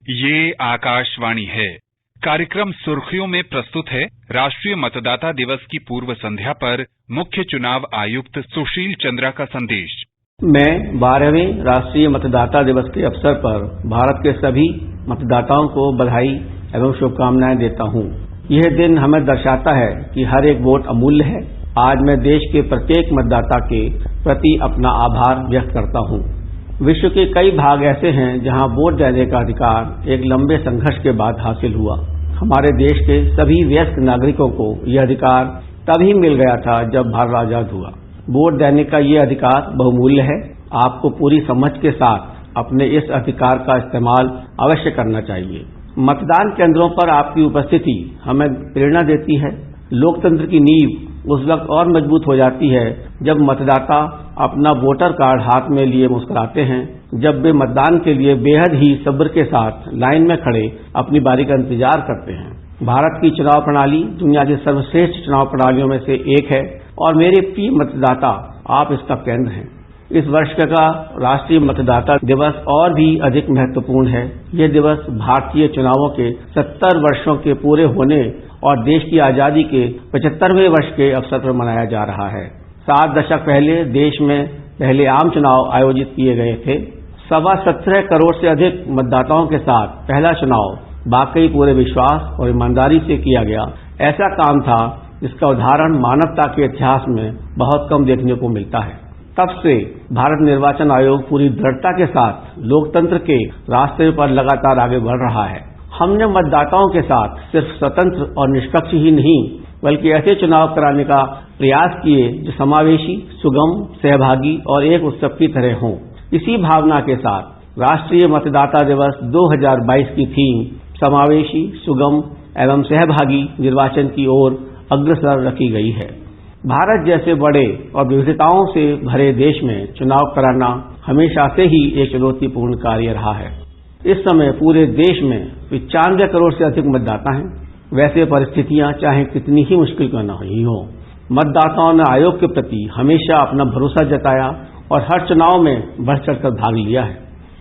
ये आकाशवाणी है। कार्यक्रम सुर्खियों में प्रस्तुत है राष्ट्रीय मतदाता दिवस की पूर्व संध्या पर मुख्य चुनाव आयुक्त सुशील चंद्रा का संदेश। मैं 12वें राष्ट्रीय मतदाता दिवस के अवसर पर भारत के सभी मतदाताओं को बधाई एवं शुभकामनाएं देता हूं। यह दिन हमें दर्शाता है कि हर एक वोट अमूल्य है। आज मैं देश के प्रत्येक मतदाता के प्रति अपना आभार व्यक्त करता हूं। विश्व के कई भाग ऐसे हैं जहां वोट देने का अधिकार एक लंबे संघर्ष के बाद हासिल हुआ। हमारे देश के सभी वयस्क नागरिकों को यह अधिकार तभी मिल गया था जब भारत आजाद हुआ। वोट देने का ये अधिकार बहुमूल्य है। आपको पूरी समझ के साथ अपने इस अधिकार का इस्तेमाल अवश्य करना चाहिए। मतदान केंद्रों पर आपकी उपस्थिति हमें प्रेरणा देती है। लोकतंत्र की नींव उस वक्त और मजबूत हो जाती है जब मतदाता अपना वोटर कार्ड हाथ में लिए मुस्कुराते हैं, जब वे मतदान के लिए बेहद ही सब्र के साथ लाइन में खड़े अपनी बारी का इंतजार करते हैं। भारत की चुनाव प्रणाली दुनिया की सर्वश्रेष्ठ चुनाव प्रणालियों में से एक है और मेरे प्रिय मतदाता, आप इसका केंद्र हैं। इस वर्ष का राष्ट्रीय मतदाता दिवस और भी अधिक महत्वपूर्ण है। यह दिवस भारतीय चुनावों के 70 वर्षों के पूरे होने और देश की आजादी के 75वें वर्ष के अवसर पर मनाया जा रहा है। 7 दशक पहले देश में पहले आम चुनाव आयोजित किए गए थे। 17.25 करोड़ से अधिक मतदाताओं के साथ पहला चुनाव वाकई पूरे विश्वास और ईमानदारी से किया गया। ऐसा काम था जिसका उदाहरण मानवता के इतिहास में बहुत कम देखने को मिलता है। तब से भारत निर्वाचन आयोग पूरी दृढ़ता के साथ लोकतंत्र के रास्ते पर लगातार आगे बढ़ रहा है। हमने मतदाताओं के साथ सिर्फ स्वतंत्र और निष्पक्ष ही नहीं बल्कि ऐसे चुनाव कराने का प्रयास किए जो समावेशी, सुगम, सहभागी और एक उत्सव की तरह हों। इसी भावना के साथ राष्ट्रीय मतदाता दिवस 2022 की थीम समावेशी, सुगम एवं सहभागी निर्वाचन की ओर अग्रसर रखी गई है। भारत जैसे बड़े और विविधताओं से भरे देश में चुनाव कराना हमेशा से ही एक चुनौतीपूर्ण कार्य रहा है। इस समय पूरे देश में 95 करोड़ से अधिक मतदाता हैं। वैसे परिस्थितियां चाहे कितनी ही मुश्किल क्यों न हुई हो, मतदाताओं ने आयोग के प्रति हमेशा अपना भरोसा जताया और हर चुनाव में बढ़ चढ़कर भाग लिया है।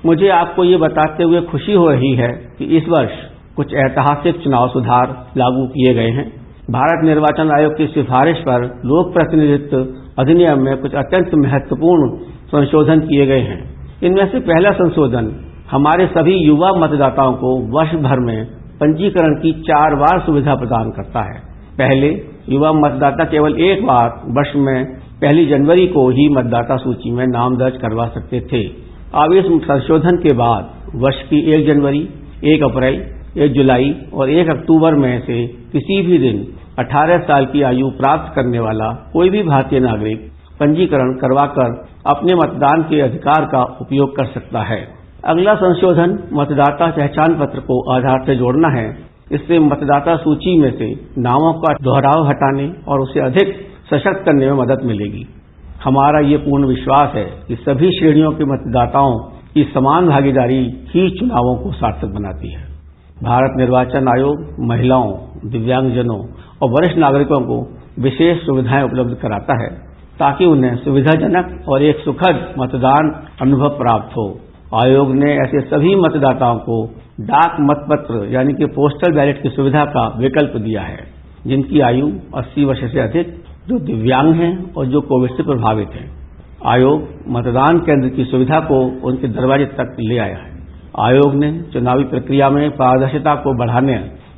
मुझे आपको ये बताते हुए खुशी हो रही है कि इस वर्ष कुछ ऐतिहासिक चुनाव सुधार लागू किए गए हैं। भारत निर्वाचन आयोग की सिफारिश पर लोक प्रतिनिधित्व अधिनियम में कुछ अत्यंत महत्वपूर्ण संशोधन किए गए हैं। इनमें से पहला संशोधन हमारे सभी युवा मतदाताओं को वर्ष भर में पंजीकरण की 4 बार सुविधा प्रदान करता है। पहले युवा मतदाता केवल एक बार वर्ष में 1 जनवरी को ही मतदाता सूची में नाम दर्ज करवा सकते थे। अब इस संशोधन के बाद वर्ष की 1 जनवरी, 1 अप्रैल, 1 जुलाई और 1 अक्टूबर में से किसी भी दिन 18 साल की आयु प्राप्त करने वाला कोई भी भारतीय नागरिक पंजीकरण करवाकर अपने मतदान के अधिकार का उपयोग कर सकता है। अगला संशोधन मतदाता पहचान पत्र को आधार से जोड़ना है। इससे मतदाता सूची में से नामों का दोहराव हटाने और उसे अधिक सशक्त करने में मदद मिलेगी। हमारा ये पूर्ण विश्वास है कि सभी श्रेणियों के मतदाताओं की समान भागीदारी ही चुनावों को सार्थक बनाती है। भारत निर्वाचन आयोग महिलाओं, दिव्यांगजनों और वरिष्ठ नागरिकों को विशेष सुविधाएं उपलब्ध कराता है ताकि उन्हें सुविधाजनक और एक सुखद मतदान अनुभव प्राप्त हो। आयोग ने ऐसे सभी मतदाताओं को डाक मतपत्र यानी कि पोस्टल बैलेट की सुविधा का विकल्प दिया है जिनकी आयु 80 वर्ष से अधिक, जो दिव्यांग हैं और जो कोविड से प्रभावित हैं। आयोग मतदान केंद्र की सुविधा को उनके दरवाजे तक ले आया है। आयोग ने चुनावी प्रक्रिया में पारदर्शिता को बढ़ाने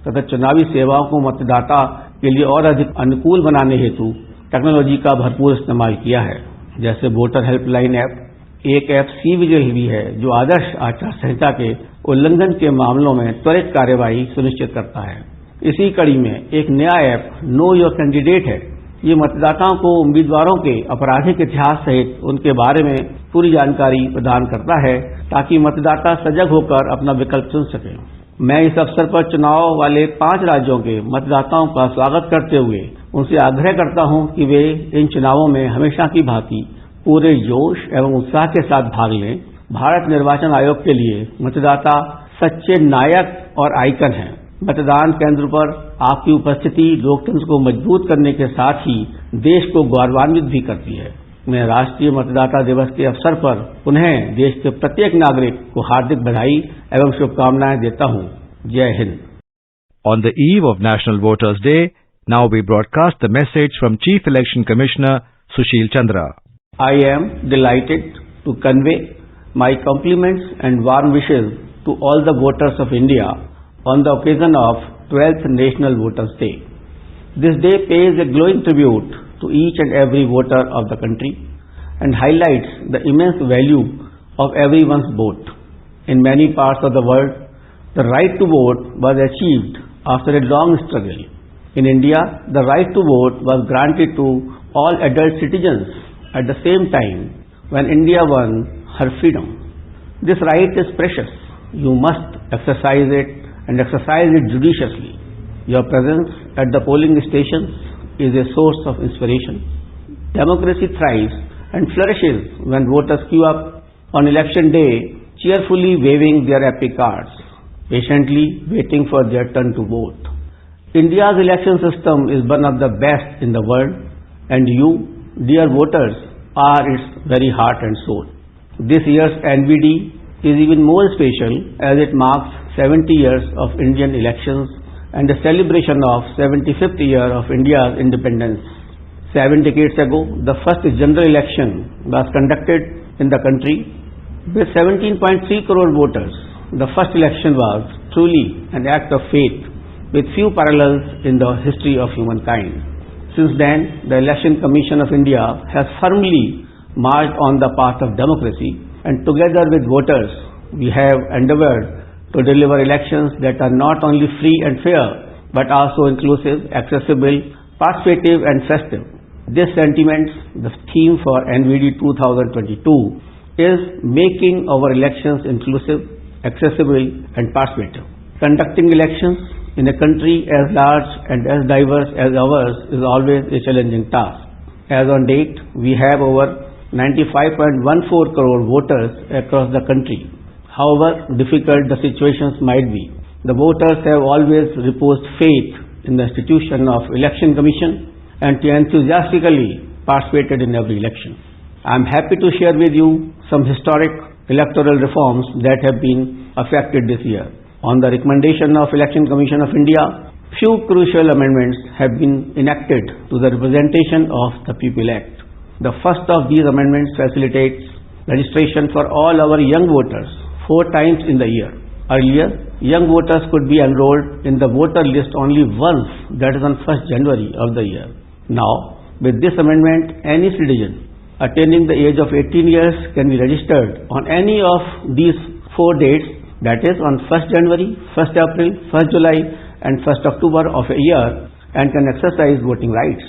तथा चुनावी सेवाओं को मतदाता के लिए और अधिक अनुकूल बनाने हेतु टेक्नोलॉजी का भरपूर इस्तेमाल किया है। जैसे वोटर हेल्पलाइन ऐप, एक ऐप सी-विजिल भी है जो आदर्श आचार संहिता के उल्लंघन के मामलों में त्वरित कार्यवाही सुनिश्चित करता है। इसी कड़ी में एक नया ऐप नो योर कैंडिडेट है। ये मतदाताओं को उम्मीदवारों के आपराधिक इतिहास सहित उनके बारे में पूरी जानकारी प्रदान करता है ताकि मतदाता सजग होकर अपना विकल्प चुन सकें। मैं इस अवसर पर चुनाव वाले 5 राज्यों के मतदाताओं का स्वागत करते हुए उनसे आग्रह करता हूं कि वे इन चुनावों में हमेशा की भांति पूरे जोश एवं उत्साह के साथ भाग लें। भारत निर्वाचन आयोग के लिए मतदाता सच्चे नायक और आइकन हैं। मतदान केंद्र पर आपकी उपस्थिति लोकतंत्र को मजबूत करने के साथ ही देश को गौरवान्वित भी करती है। मैं राष्ट्रीय मतदाता दिवस के अवसर पर पुनः देश के प्रत्येक नागरिक को हार्दिक बधाई एवं शुभकामनाएं देता हूं। जय Hind. On the eve of National Voters Day, now we broadcast the message from Chief Election Commissioner Sushil Chandra. I am delighted to convey my compliments and warm wishes to all the voters of India on the occasion of 12th National Voters Day. This day pays a glowing tribute to each and every voter of the country and highlights the immense value of everyone's vote. In many parts of the world, the right to vote was achieved after a long struggle. In India, the right to vote was granted to all adult citizens at the same time when India won her freedom. This right is precious. You must exercise it and exercise it judiciously. Your presence at the polling stations is a source of inspiration. Democracy thrives and flourishes when voters queue up on election day, cheerfully waving their happy cards, patiently waiting for their turn to vote. India's election system is one of the best in the world, and you, dear voters, are its very heart and soul. This year's NVD is even more special as it marks 70 years of Indian elections and the celebration of 75th year of India's independence. 7 decades ago, the first general election was conducted in the country with 17.3 crore voters. The first election was truly an act of faith with few parallels in the history of humankind. Since then, the Election Commission of India has firmly marched on the path of democracy, and together with voters, we have endeavored to deliver elections that are not only free and fair, but also inclusive, accessible, participative and festive. This sentiment, the theme for NVD 2022, is making our elections inclusive, accessible and participative. Conducting elections in a country as large and as diverse as ours is always a challenging task. As on date, we have over 95.14 crore voters across the country. However difficult the situations might be, the voters have always reposed faith in the institution of Election Commission and enthusiastically participated in every election. I am happy to share with you some historic electoral reforms that have been affected this year. On the recommendation of Election Commission of India, few crucial amendments have been enacted to the Representation of the People Act. The first of these amendments facilitates registration for all our young voters 4 times in the year. Earlier, young voters could be enrolled in the voter list only once, that is on 1st January of the year. Now, with this amendment, any citizen attaining the age of 18 years can be registered on any of these 4 dates, that is on 1st January, 1st April, 1st July and 1st October of a year, and can exercise voting rights.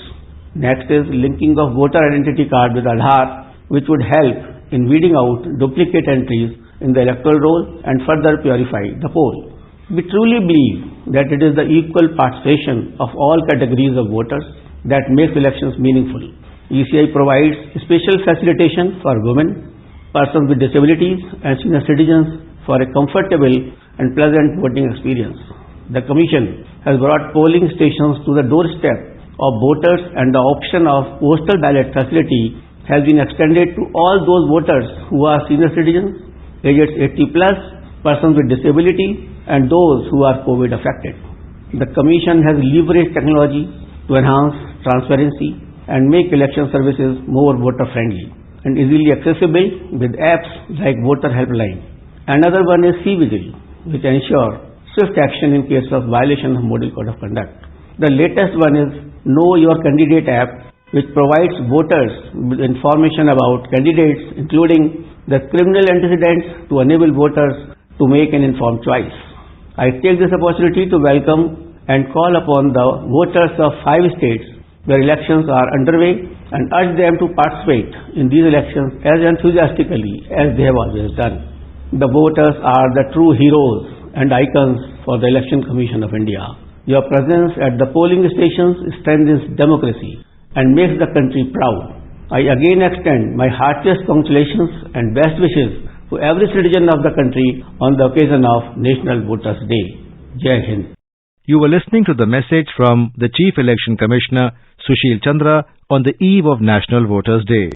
Next is linking of voter identity card with Aadhaar, which would help in weeding out duplicate entries in the electoral roll and further purify the poll. We truly believe that it is the equal participation of all categories of voters that makes elections meaningful. ECI provides special facilitation for women, persons with disabilities and senior citizens for a comfortable and pleasant voting experience. The Commission has brought polling stations to the doorstep of voters, and the option of postal ballot facility has been extended to all those voters who are senior citizens, aged 80+, persons with disability and those who are COVID affected. The Commission has leveraged technology to enhance transparency and make election services more voter friendly and easily accessible with apps like Voter Helpline. Another one is C-Vigil, which ensure swift action in case of violation of Model Code of Conduct. The latest one is Know Your Candidate app, which provides voters with information about candidates, including the criminal antecedents, to enable voters to make an informed choice. I take this opportunity to welcome and call upon the voters of 5 states where elections are underway and urge them to participate in these elections as enthusiastically as they have always done. The voters are the true heroes and icons for the Election Commission of India. Your presence at the polling stations strengthens democracy and makes the country proud. I again extend my heartiest congratulations and best wishes to every citizen of the country on the occasion of National Voters Day. Jai Hind. You were listening to the message from the Chief Election Commissioner Sushil Chandra on the eve of National Voters Day.